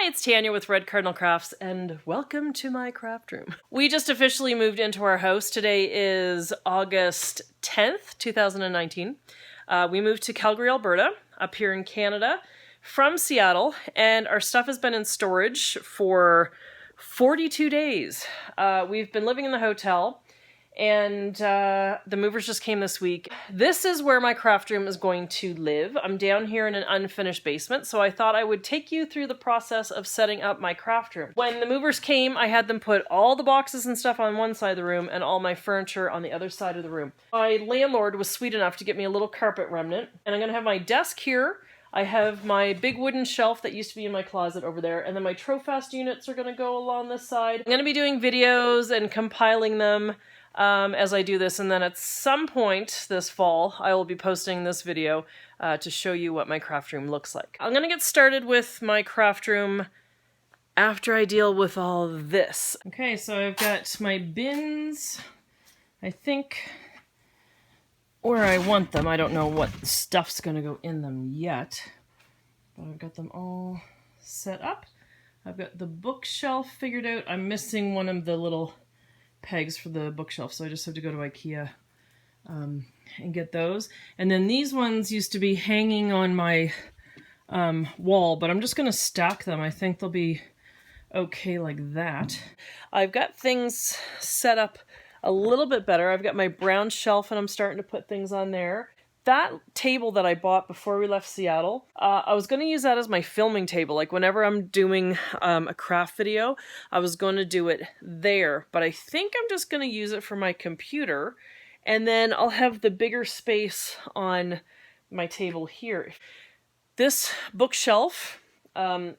Hi, it's Tanya with Red Cardinal Crafts, and welcome to my craft room. We just officially moved into our house. Today is August 10th, 2019. We moved to Calgary, Alberta, up here in Canada, from Seattle, and our stuff has been in storage for 42 days. We've been living in the hotel, and the movers just came this week. This is where my craft room is going to live. I'm down here in an unfinished basement, so I thought I would take you through the process of setting up my craft room. When the movers came, I had them put all the boxes and stuff on one side of the room and all my furniture on the other side of the room. My landlord was sweet enough to get me a little carpet remnant, and I'm going to have my desk here. I have my big wooden shelf that used to be in my closet over there, and then my Trofast units are going to go along this side. I'm going to be doing videos and compiling them as I do this, and then at some point this fall I will be posting this video to show you what my craft room looks like. I'm gonna get started with my craft room after I deal with all this. Okay, so I've got my bins, I think, where I want them. I don't know what stuff's gonna go in them yet, but I've got them all set up. I've got the bookshelf figured out. I'm missing one of the little pegs for the bookshelf, so I just have to go to IKEA and get those. And then these ones used to be hanging on my wall, but I'm just going to stack them. I think they'll be okay like that. I've got things set up a little bit better. I've got my brown shelf and I'm starting to put things on there. That table that I bought before we left Seattle, I was going to use that as my filming table. Like whenever I'm doing a craft video, I was going to do it there. But I think I'm just going to use it for my computer. And then I'll have the bigger space on my table here. This bookshelf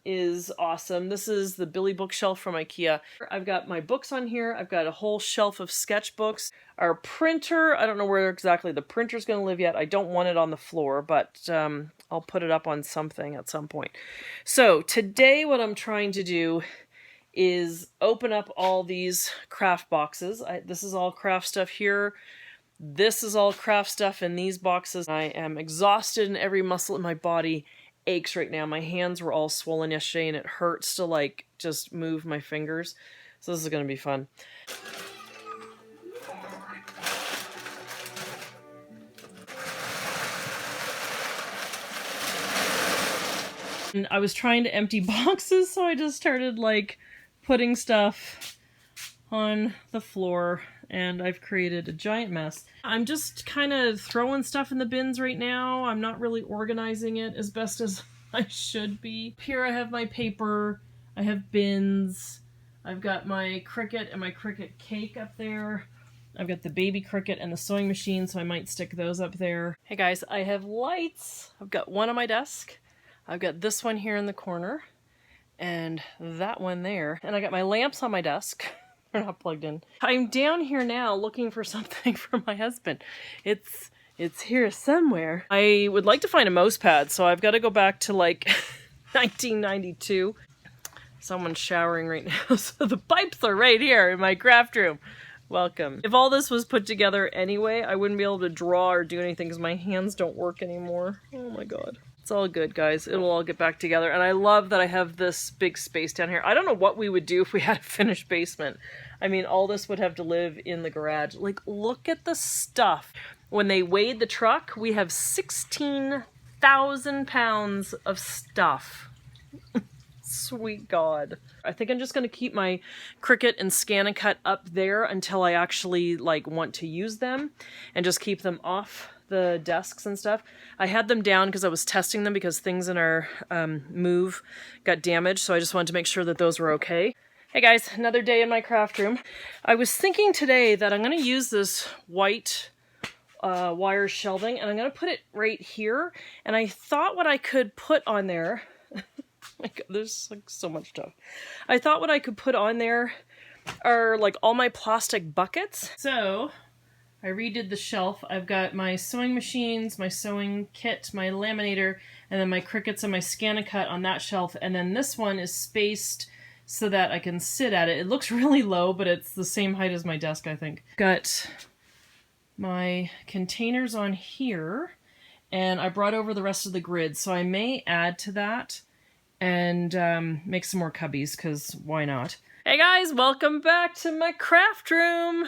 is awesome. This is the Billy bookshelf from IKEA. I've got my books on here. I've got a whole shelf of sketchbooks. Our printer, I don't know where exactly the printer's going to live yet. I don't want it on the floor, but I'll put it up on something at some point. So today what I'm trying to do is open up all these craft boxes. This is all craft stuff here. This is all craft stuff in these boxes. I am exhausted and every muscle in my body aches right now. My hands were all swollen yesterday and it hurts to like just move my fingers. So this is going to be fun. And I was trying to empty boxes, so I just started like putting stuff on the floor and I've created a giant mess. I'm just kind of throwing stuff in the bins right now. I'm not really organizing it as best as I should be. Here I have my paper, I have bins, I've got my Cricut and my Cricut cake up there. I've got the baby Cricut and the sewing machine, so I might stick those up there. Hey guys, I have lights. I've got one on my desk. I've got this one here in the corner and that one there. And I got my lamps on my desk. They're not plugged in. I'm down here now looking for something for my husband. It's here somewhere. I would like to find a mouse pad, so I've got to go back to like 1992. Someone's showering right now, so the pipes are right here in my craft room. Welcome. If all this was put together anyway, I wouldn't be able to draw or do anything because my hands don't work anymore. Oh my god. It's all good, guys. It'll all get back together. And I love that I have this big space down here. I don't know what we would do if we had a finished basement. I mean, all this would have to live in the garage. Like, look at the stuff. When they weighed the truck, we have 16,000 pounds of stuff. Sweet God. I think I'm just going to keep my Cricut and Scan and Cut up there until I actually, like, want to use them. And just keep them off the desks and stuff. I had them down because I was testing them because things in our move got damaged, so I just wanted to make sure that those were okay. Hey guys, another day in my craft room. I was thinking today that I'm going to use this white wire shelving and I'm going to put it right here, and I thought what I could put on there my God, there's like so much stuff. I thought what I could put on there are like all my plastic buckets. So I redid the shelf. I've got my sewing machines, my sewing kit, my laminator, and then my Cricuts and my Scan and Cut on that shelf. And then this one is spaced so that I can sit at it. It looks really low, but it's the same height as my desk, I think. Got my containers on here, and I brought over the rest of the grid. So I may add to that and make some more cubbies, because why not? Hey guys, welcome back to my craft room.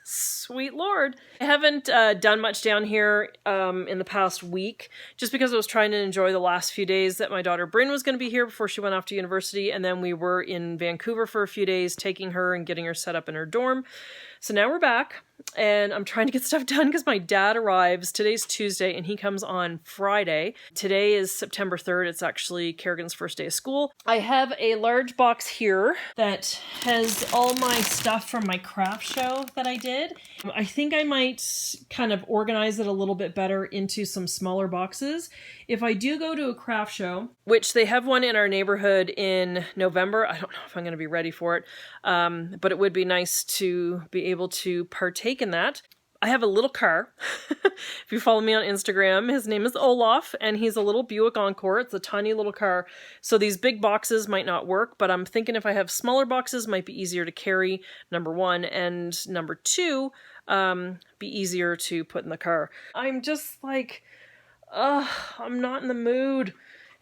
Sweet Lord. I haven't done much down here in the past week, just because I was trying to enjoy the last few days that my daughter Bryn was going to be here before she went off to university, and then we were in Vancouver for a few days, taking her and getting her set up in her dorm. So now we're back, and I'm trying to get stuff done because my dad arrives. Today's Tuesday, and he comes on Friday. Today is September 3rd. It's actually Kerrigan's first day of school. I have a large box here that has all my stuff from my craft show that I did. I think I might kind of organize it a little bit better into some smaller boxes. If I do go to a craft show, which they have one in our neighborhood in November, I don't know if I'm going to be ready for it, but it would be nice to be able to partake in that. I have a little car. If you follow me on Instagram, his name is Olaf, and he's a little Buick Encore. It's a tiny little car. So these big boxes might not work, but I'm thinking if I have smaller boxes, might be easier to carry, number one, and number two, be easier to put in the car. I'm just like, I'm not in the mood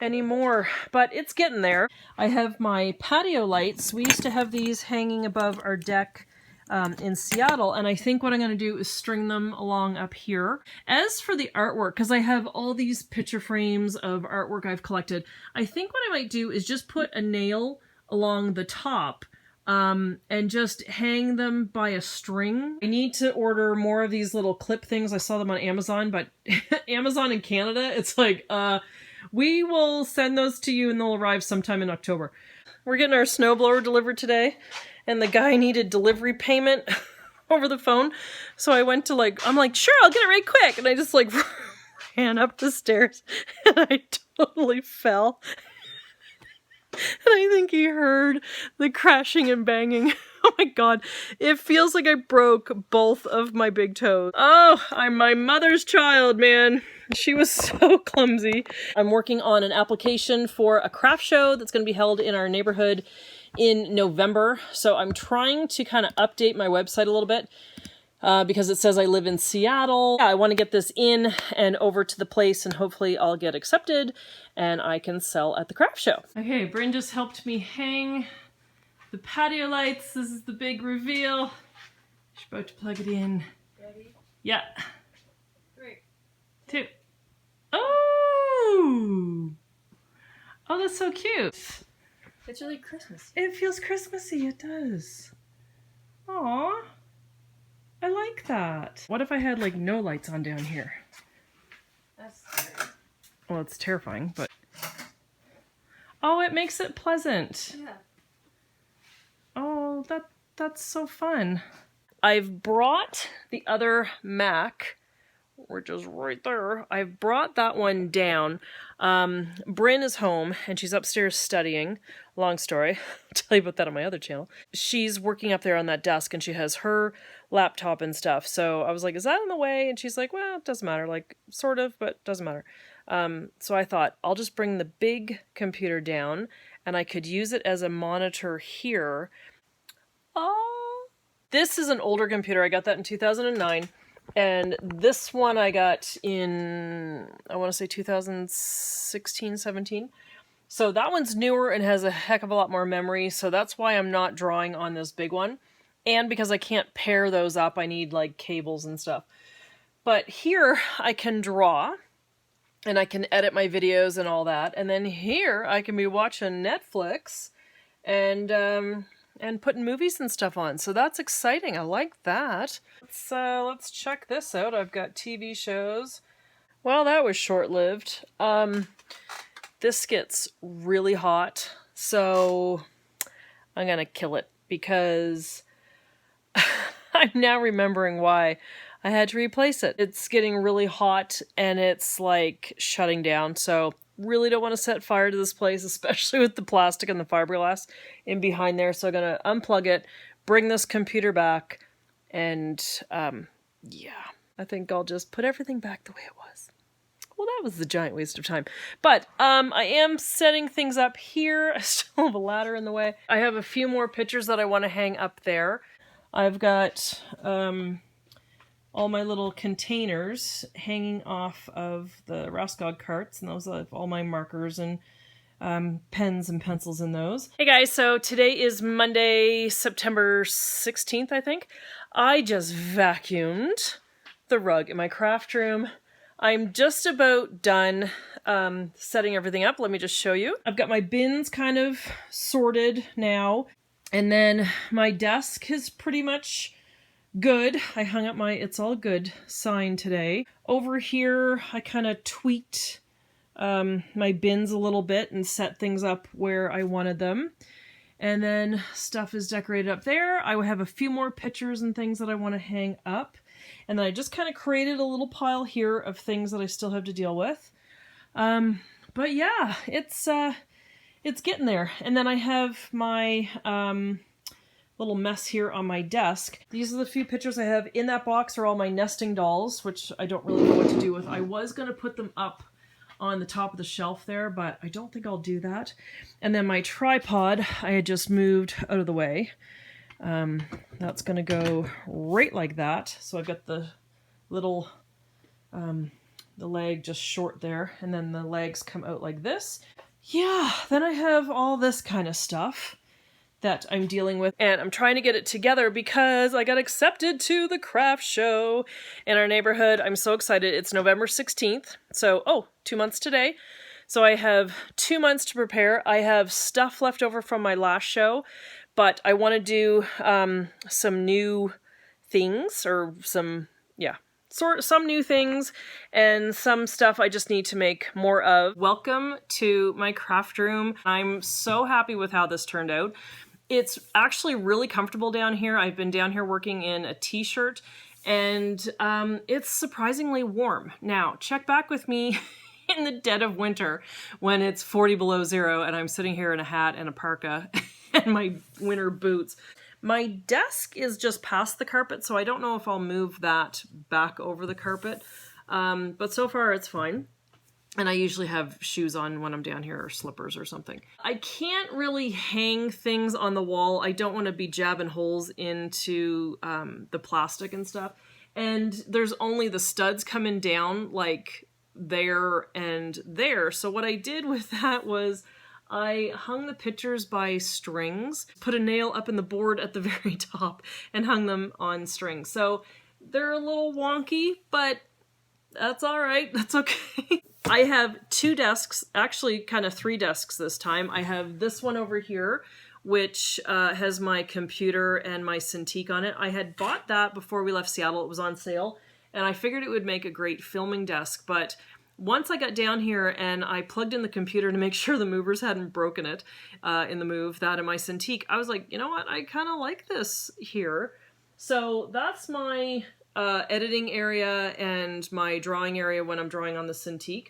anymore, but it's getting there. I have my patio lights. We used to have these hanging above our deck in Seattle, and I think what I'm going to do is string them along up here. As for the artwork, because I have all these picture frames of artwork I've collected, I think what I might do is just put a nail along the top and just hang them by a string. I need to order more of these little clip things. I saw them on Amazon, but Amazon in Canada, it's like, we will send those to you and they'll arrive sometime in October. We're getting our snowblower delivered today, and the guy needed delivery payment over the phone. So I went to I'm like, sure, I'll get it right quick. And I just ran up the stairs and I totally fell. And I think he heard the crashing and banging. Oh my God. It feels like I broke both of my big toes. Oh, I'm my mother's child, man. She was so clumsy. I'm working on an application for a craft show that's going to be held in our neighborhood in November. So I'm trying to kind of update my website a little bit because it says I live in Seattle. I want to get this in and over to the place, and hopefully I'll get accepted and I can sell at the craft show. Okay, Bryn just helped me hang the patio lights. This is the big reveal. She's about to plug it in. Ready? Yeah. 3, 2. Oh! Oh, that's so cute. It's really Christmas. It feels Christmassy, it does. Aw. I like that. What if I had no lights on down here? That's scary. Well, it's terrifying, but... Oh, it makes it pleasant. Yeah. Oh, that's so fun. I've brought the other Mac, which is right there. I've brought that one down. Bryn is home and she's upstairs studying. Long story. I'll tell you about that on my other channel. She's working up there on that desk and she has her laptop and stuff. So I was like, is that in the way? And she's like, well, it doesn't matter. Sort of, but doesn't matter. So I thought I'll just bring the big computer down and I could use it as a monitor here. Oh, this is an older computer. I got that in 2009. And this one I got in, I want to say 2016, 17. So that one's newer and has a heck of a lot more memory. So that's why I'm not drawing on this big one. And because I can't pair those up, I need cables and stuff. But here I can draw and I can edit my videos and all that. And then here I can be watching Netflix and putting movies and stuff on. So that's exciting. I like that. Let's check this out. I've got TV shows. Well, that was short-lived. This gets really hot, so I'm gonna kill it because I'm now remembering why I had to replace it. It's getting really hot and it's shutting down, so really don't want to set fire to this place, especially with the plastic and the fiberglass in behind there. So I'm gonna unplug it, bring this computer back, and yeah, I think I'll just put everything back the way it was. Well, that was a giant waste of time. But I am setting things up here. I still have a ladder in the way. I have a few more pictures that I want to hang up there. I've got all my little containers hanging off of the Raskog carts, and those have all my markers and pens and pencils in those. Hey guys, so today is Monday, September 16th, I think. I just vacuumed the rug in my craft room. I'm just about done setting everything up. Let me just show you. I've got my bins kind of sorted now. And then my desk is pretty much good. I hung up my "it's all good" sign today. Over here, I kind of tweaked my bins a little bit and set things up where I wanted them. And then stuff is decorated up there. I have a few more pictures and things that I want to hang up. And then I just kind of created a little pile here of things that I still have to deal with. But yeah, it's getting there. And then I have my little mess here on my desk. These are the few pictures I have. In that box are all my nesting dolls, which I don't really know what to do with. I was going to put them up on the top of the shelf there, but I don't think I'll do that. And then my tripod, I had just moved out of the way. That's going to go right like that. So I've got the little, the leg just short there, and then the legs come out like this. Yeah, then I have all this kind of stuff that I'm dealing with, and I'm trying to get it together because I got accepted to the craft show in our neighborhood. I'm so excited. It's November 16th, so 2 months today. So I have 2 months to prepare. I have stuff left over from my last show, but I want to do some new things, or some new things, and some stuff I just need to make more of. Welcome to my craft room. I'm so happy with how this turned out. It's actually really comfortable down here. I've been down here working in a t-shirt, and it's surprisingly warm. Now, check back with me in the dead of winter when it's 40 below zero and I'm sitting here in a hat and a parka and my winter boots. My desk is just past the carpet, so I don't know if I'll move that back over the carpet, but so far it's fine. And I usually have shoes on when I'm down here, or slippers or something. I can't really hang things on the wall. I don't want to be jabbing holes into the plastic and stuff. And there's only the studs coming down like there and there. So what I did with that was I hung the pictures by strings, put a nail up in the board at the very top, and hung them on strings. So they're a little wonky, but that's all right. That's okay. I have 2 desks, actually kind of 3 desks this time. I have this one over here, which has my computer and my Cintiq on it. I had bought that before we left Seattle. It was on sale, and I figured it would make a great filming desk, but once I got down here and I plugged in the computer to make sure the movers hadn't broken it in the move, that and my Cintiq, I was like, you know what, I kind of like this here. So that's my editing area and my drawing area when I'm drawing on the Cintiq.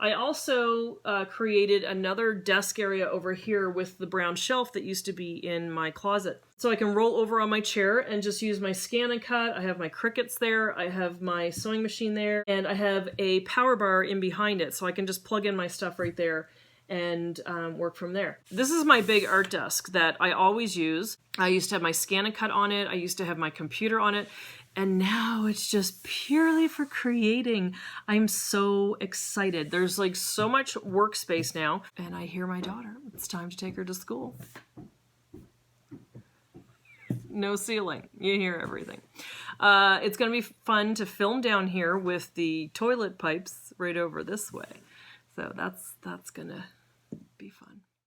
I also created another desk area over here with the brown shelf that used to be in my closet. So I can roll over on my chair and just use my scan and cut. I have my Cricuts there, I have my sewing machine there, and I have a power bar in behind it, so I can just plug in my stuff right there and work from there. This is my big art desk that I always use. I used to have my scan and cut on it, I used to have my computer on it, and now it's just purely for creating. I'm so excited. There's like so much workspace now. And I hear my daughter. It's time to take her to school. No ceiling. You hear everything. It's going to be fun to film down here with the toilet pipes right over this way. So that's gonna